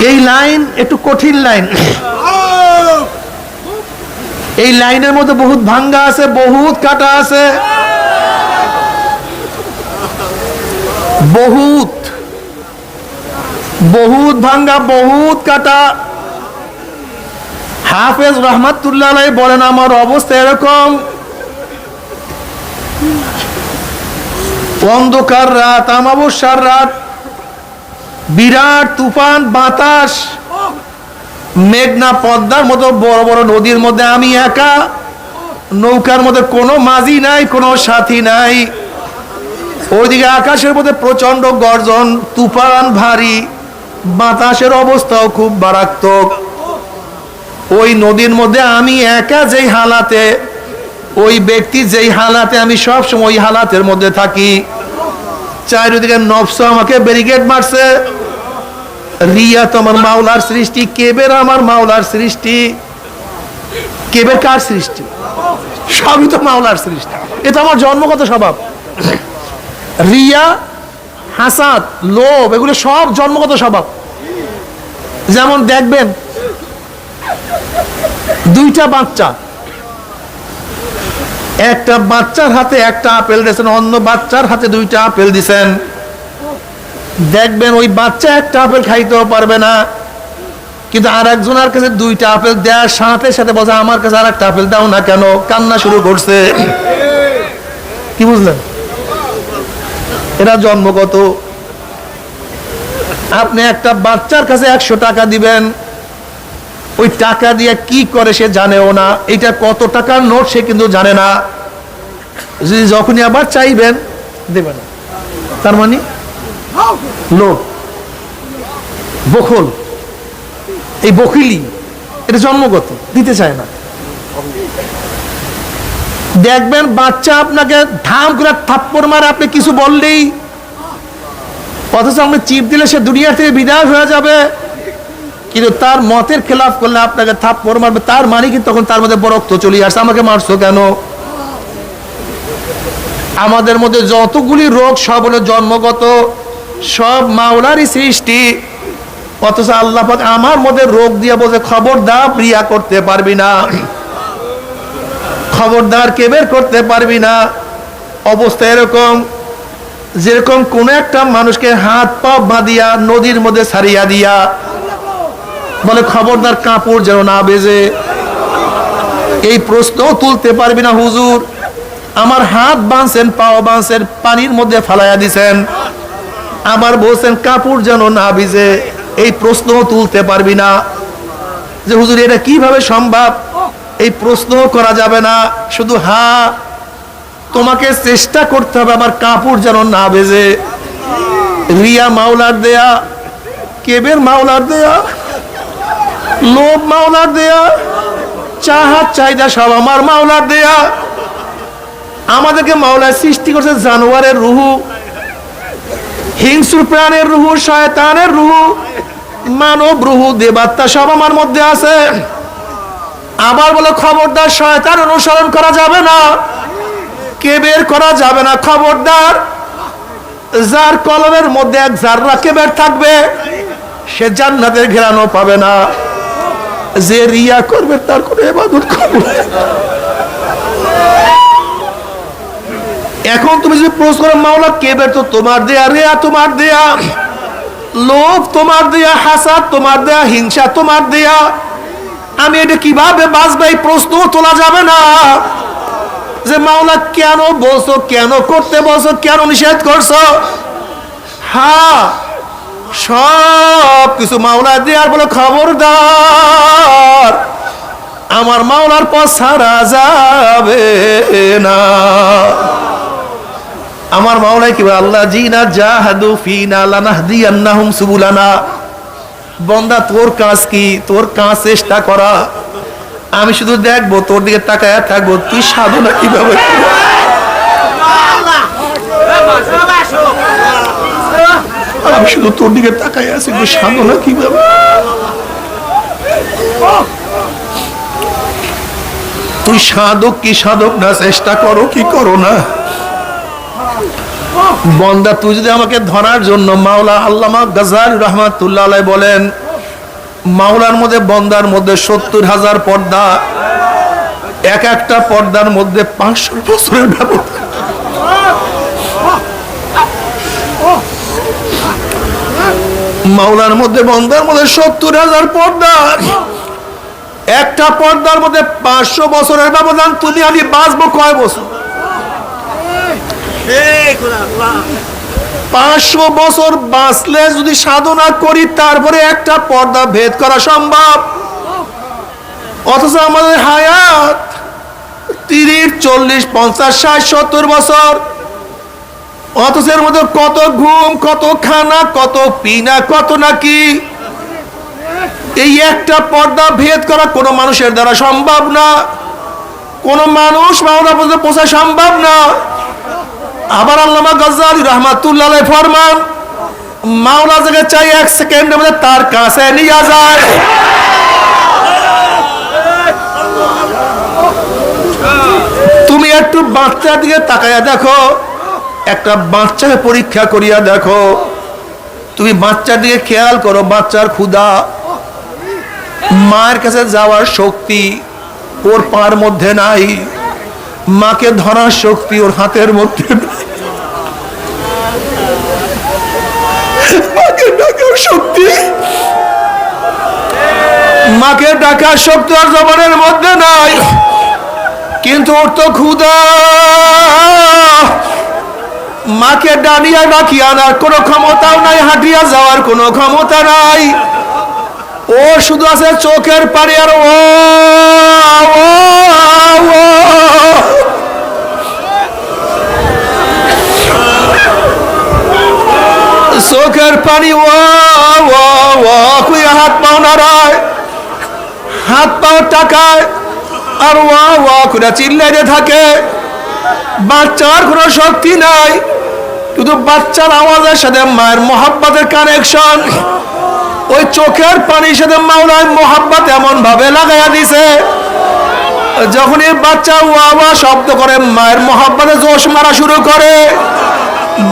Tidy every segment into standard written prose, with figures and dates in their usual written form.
এই লাইন একটু কঠিন লাইন। এই লাইনের মধ্যে বহুত ভাঙ্গা আছে, বহুত কাটা আছে, বহুত বহুত ভাঙ্গা, বহুত কাটা। হাফেজ রহমাতুল্লাহ আলাইহি বলেন, আমার অবস্থা এরকম, অন্ধকার রাত, অমাবস্যার রাত, বিরাট তুফান বাতাস, মেঘনা পদ্মার মতো বড় বড় নদীর মধ্যে আমি একা, নৌকার মধ্যে কোনো মাঝি নাই, কোনো সাথী নাই। ওইদিকে আকাশের মধ্যে প্রচন্ড গর্জন, তুফান ভারী, বাতাসের অবস্থাও খুব মারাত্মক। ওই নদীর মধ্যে আমি একা যেই হালাতে, ওই ব্যক্তি যেই হালাতে, আমি সব সময় ওই হালাতের মধ্যে থাকি। চারিদিকে নফস আমাকে ব্যারিকেড মারছে। রিয়া তো আমার মাওলার সৃষ্টি, কেবের আমার মাওলার সৃষ্টি। কেবের কার সৃষ্টি? সবই তো মাওলার সৃষ্টি। এটা আমার জন্মগত স্বভাব। রিয়া, হাসাদ, লোভ, এগুলো সব জন্মগত স্বভাব। যেমন দেখবেন দুইটা বাচ্চা, একটা বাচ্চার হাতে একটা আপেল দিয়েছেন, অন্য বাচ্চার হাতে দুইটা আপেল দিয়েছেন। দেখবেন ওই বাচ্চা একটা আপেল খাইতেও পারবে না, কিন্তু আর একজনের কাছে দুইটা আপেল দেওয়ার সাথে সাথে বলছে, আমার কাছে আর একটা আপেল দাও না কেন, কান্না শুরু করছে। কি বুঝলেন? এরা জন্মগত। আপনি একটা বাচ্চার কাছে 100 টাকা দিবেন, ওই টাকা দিয়ে কি করে সে জানেও না, এটা কত টাকার নোট সে কিন্তু জানে না। যদি যখনই আবার চাইবেন দেবে না, তার মানে লোভ, বখল, এই বখিলি, এটা জন্মগত, দিতে চায় না। দেখবেন বাচ্চা আপনাকে ধাম করে থাপ্পড় মারে, আপনি কিছু বললেই, অথচ আপনি চিপ দিলে সে দুনিয়া থেকে বিদায় হয়ে যাবে, কিন্তু তার মতের খেলাফ করলে আপনাকে থাপ্পড় মারবে। তার মানে কি তখন তার মধ্যে বরক্ত চলে আসে, আমাকে মারছো কেন? আমাদের মধ্যে যতগুলি রোগ সব হলো জন্মগত, সব মাওলারই সৃষ্টি। অথচ আল্লাহ পাক আমার মধ্যে রোগ দিয়ে বলছে, খবরদার রিয়া করতে পারবি না, খবরদার কেবের করতে পারবি না। অবস্থা এরকম, যেরকম কোন একটা মানুষকে হাত পা বাঁধিয়া নদীর মধ্যে ছাড়িয়া দিয়া বলে, খবরদার কাপড় যেন না বেজে। এই প্রশ্ন তুলতে পারবি না, হুজুর আমার হাত বাঁধছেন, পাও বাঁধছেন, পানির মধ্যে ফালাইয়া দিছেন, আবার বলছেন কাপড় যেন না ভিজে। এই প্রশ্ন তুলতে পারবি না যে হুজুর এটা কিভাবে সম্ভব, এই প্রশ্ন করা যাবে না। শুধু হ্যাঁ, তোমাকে চেষ্টা করতে হবে আমার কাপড় যেন না ভেজে। রিয়া মাওলার দেয়া, কেবের মাওলার দেয়া, লোভ মাওলার দেয়া, চাহাত চাহিদা সব আমার মাওলার দেয়া। আমাদেরকে মাওলা সৃষ্টি করছে জানোয়ারের রুহু, হিংস্র প্রাণের রুহু, শয়তানের রুহু, মানব রুহু, দেবাত্মা সব আমার মধ্যে আছে। আবার বলে খবরদার শয়তান অনুসরণ করা যাবে না, কেবের করা যাবে না। খবরদার, যার কলমের মধ্যে এক জাররা কেবের থাকবে সে জান্নাতের ঘেরানো পাবে না। যে রিয়া করবে তার কোনো ইবাদত করবে। এখন তুমি যদি প্রশ্ন করো, মাওলা কেবের তো তোমার দেয়া, রিয়া তোমার দেয়া, লোভ তোমার দেয়া, হাসাদ তোমার দেয়া, হিংসা তোমার দেয়া, আমি এটা কিভাবে বাঁচবো? এই প্রশ্ন তোলা যাবে না যে মাওলা কেন বলছো, কেন করতে বলছো, কেন নিষেধ করছো। হ্যাঁ, সব কিছু মাওলা দেয়ার বলে, খবরদার আমার মাওলার পথ ছাড়া যাবে না। আমার মাওলাই কি বলে, আল্লাহ জিনা জাহাদু ফিনা লানাহদিয়ান্নাহুম সুবুলানা। বন্দা তোর কাজ কি? তোর কাজ চেষ্টা করা। আমি শুধু দেখবো, তোর দিকে তাকায় থাকবো, তুই সাধনা কিভাবে। আমি শুধু তোর দিকে তাকায় আছি, তুই সাধনা কিভাবে। তুই সাধক কি সাধক না, চেষ্টা করো কি করো না। বন্দা তুই যদি আমাকে ধরার জন্য, মাওলা আল্লামা গাজ্জালী রাহমাতুল্লাহ আলাইহি বলেন, মাওলার মধ্যে বন্দার মধ্যে 70,000 পর্দা, এক একটা পর্দার মধ্যে 500 বছরের ব্যবধান। মাওলার মধ্যে বন্দার মধ্যে 70,000 পর্দা, একটা পর্দার মধ্যে 500 বছরের ব্যবধান। তুমি আমি বাঁচবো কয় বছর? 500 বছর বাঁচলে যদি সাধনা করি তারপরে একটা পর্দা ভেদ করা সম্ভব। অথচ আমাদের হায়াত 30, 40, 50, 60, 70 বছর। অথচ এর মধ্যে কত ঘুম, কত খানা, কত পিনা, কত নাকি। এই একটা পর্দা ভেদ করা কোনো মানুষের দ্বারা সম্ভব না। কোন মানুষ মাওলা পর্যন্ত পৌঁছা সম্ভব না। আবার আল্লামা গজ্জালী রাহমাতুল্লাহ আলাইহি ফরমান, মাওলা যাকে চাই 1 সেকেন্ডের মধ্যে তার কাছে নিয়ে যায়। তুমি একটু বাচ্চার দিকে তাকায়া দেখো, একটা বাচ্চাকে পরীক্ষা করিয়া দেখো। তুমি বাচ্চার দিকে খেয়াল করো, বাচ্চার ক্ষুধা, মায়ের কাছে যাওয়ার শক্তি ওর পার মধ্যে নাই, মাকে ধরার শক্তি ওর হাতের মধ্যে নাই, মাকে ডাকার শক্তি, মাকে ডাকার শক্তি ওর জবানের মধ্যে নাই। কিন্তু ওর তো ক্ষুধা, মাকে ডানিয়া ডাকিয়ে আনার কোনো ক্ষমতাও নাই, হাঁটিয়া যাওয়ার কোনো ক্ষমতা নাই। ও শুধু আছে চোখের পানি আর ও চোখের পানি, ও হাত পাও নাড়ায়, হাত পাও টাকায় আর ও করে চিল্লাইতে থাকে। বাচ্চার কোনো শক্তি নাই, শুধু বাচ্চার আওয়াজের সাথে মায়ের মোহাব্বতের কানেকশন। ওই চোখের পানির সাথে মাওলার মোহাব্বত এমন ভাবে লাগাইয়া দিছে, যখন এই বাচ্চা ওয়া শব্দ করে মায়ের মোহাব্বতে জোশ মারা শুরু করে।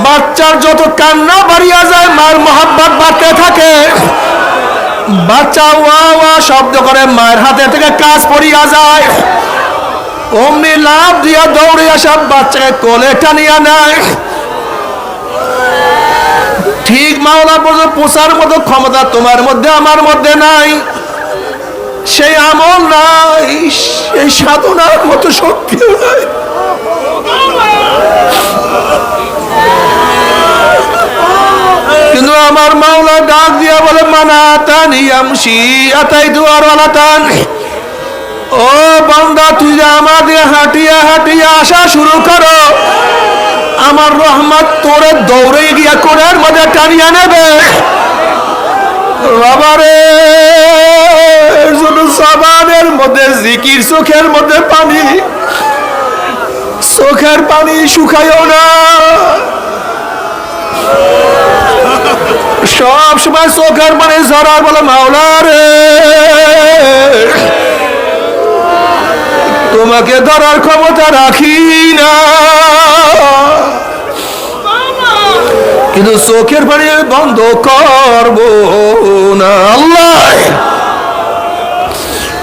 বাচ্চার যত কান্না বাড়িয়া যায় মায়ের মোহাব্বত বাড়তে থাকে। বাচ্চা ওয়া শব্দ করে মায়ের হাতে থেকে কাজ পড়িয়া যায়। অমনি লাভ দিয়া দৌড়ে আসা বাচ্চাকে কোলে টানিয়া নেয়। ঠিক মাওলা পর্যন্ত পৌঁছার মতো ক্ষমতা তোমার মধ্যে আমার মধ্যে নাই, সেই আমল নাই, সেই সাধনার মতো শক্তিও নাই। কিন্তু আমার মাওলা ডাক দিয়া বলে, মানাতানি আমশি আতাই দুয়ার ওয়ালাতান। ও বান্দা, তুই যে আমাদের হাঁটিয়া হাঁটিয়া আসা শুরু করো, আমার রহমত তোরে দৌড়ে গিয়া কোণের মধ্যে টানিয়া নেবে। বাবারে, জবানের মধ্যে জিকির, চোখের মধ্যে পানি, চোখের পানি শুকায়ও না। সব সময় চোখের পানি ঝরার বলে, মাওলা রে তোমাকে ধরার ক্ষমতা রাখি না। কিন্তু চোখের পানি বন্ধ করবো না। আল্লাহ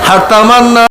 হাতামান্না